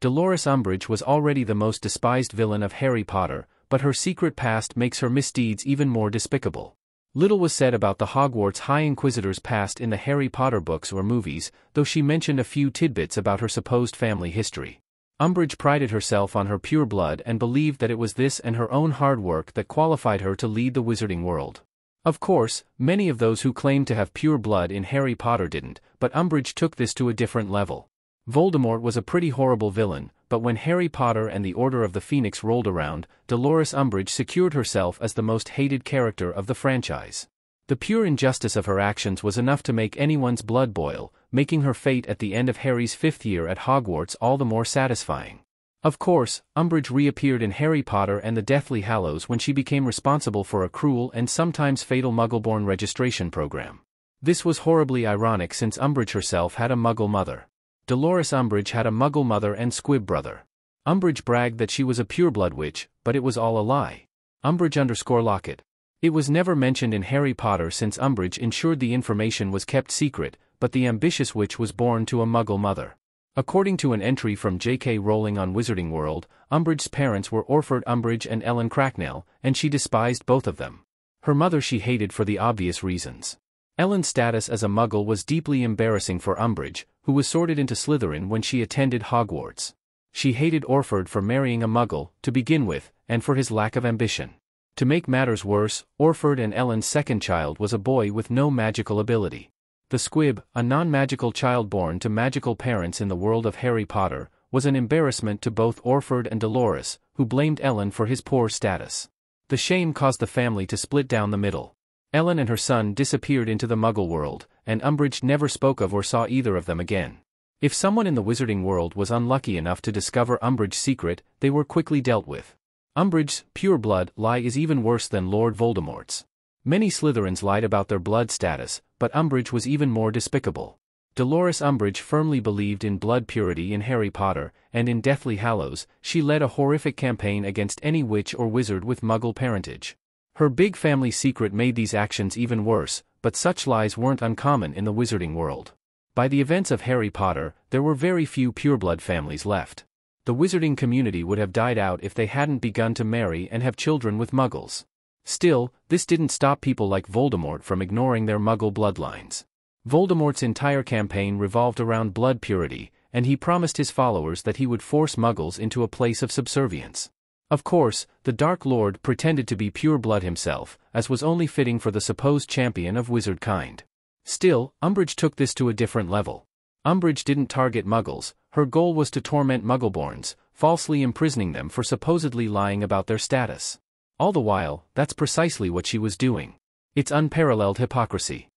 Dolores Umbridge was already the most despised villain of Harry Potter, but her secret past makes her misdeeds even more despicable. Little was said about the Hogwarts High Inquisitor's past in the Harry Potter books or movies, though she mentioned a few tidbits about her supposed family history. Umbridge prided herself on her pure blood and believed that it was this and her own hard work that qualified her to lead the wizarding world. Of course, many of those who claimed to have pure blood in Harry Potter didn't, but Umbridge took this to a different level. Voldemort was a pretty horrible villain, but when Harry Potter and the Order of the Phoenix rolled around, Dolores Umbridge secured herself as the most hated character of the franchise. The pure injustice of her actions was enough to make anyone's blood boil, making her fate at the end of Harry's 5th year at Hogwarts all the more satisfying. Of course, Umbridge reappeared in Harry Potter and the Deathly Hallows when she became responsible for a cruel and sometimes fatal Muggle-born registration program. This was horribly ironic since Umbridge herself had a Muggle mother. Dolores Umbridge had a Muggle mother and squib brother. Umbridge bragged that she was a pureblood witch, but it was all a lie. Umbridge_Locket. It was never mentioned in Harry Potter since Umbridge ensured the information was kept secret, but the ambitious witch was born to a Muggle mother. According to an entry from J.K. Rowling on Wizarding World, Umbridge's parents were Orford Umbridge and Ellen Cracknell, and she despised both of them. Her mother she hated for the obvious reasons. Ellen's status as a Muggle was deeply embarrassing for Umbridge, who was sorted into Slytherin when she attended Hogwarts. She hated Orford for marrying a Muggle, to begin with, and for his lack of ambition. To make matters worse, Orford and Ellen's second child was a boy with no magical ability. The squib, a non-magical child born to magical parents in the world of Harry Potter, was an embarrassment to both Orford and Dolores, who blamed Ellen for his poor status. The shame caused the family to split down the middle. Ellen and her son disappeared into the Muggle world, and Umbridge never spoke of or saw either of them again. If someone in the wizarding world was unlucky enough to discover Umbridge's secret, they were quickly dealt with. Umbridge's pure blood lie is even worse than Lord Voldemort's. Many Slytherins lied about their blood status, but Umbridge was even more despicable. Dolores Umbridge firmly believed in blood purity in Harry Potter, and in Deathly Hallows, she led a horrific campaign against any witch or wizard with Muggle parentage. Her big family secret made these actions even worse, but such lies weren't uncommon in the wizarding world. By the events of Harry Potter, there were very few pureblood families left. The wizarding community would have died out if they hadn't begun to marry and have children with Muggles. Still, this didn't stop people like Voldemort from ignoring their Muggle bloodlines. Voldemort's entire campaign revolved around blood purity, and he promised his followers that he would force Muggles into a place of subservience. Of course, the Dark Lord pretended to be pure blood himself, as was only fitting for the supposed champion of wizard kind. Still, Umbridge took this to a different level. Umbridge didn't target Muggles, her goal was to torment Muggleborns, falsely imprisoning them for supposedly lying about their status. All the while, that's precisely what she was doing. It's unparalleled hypocrisy.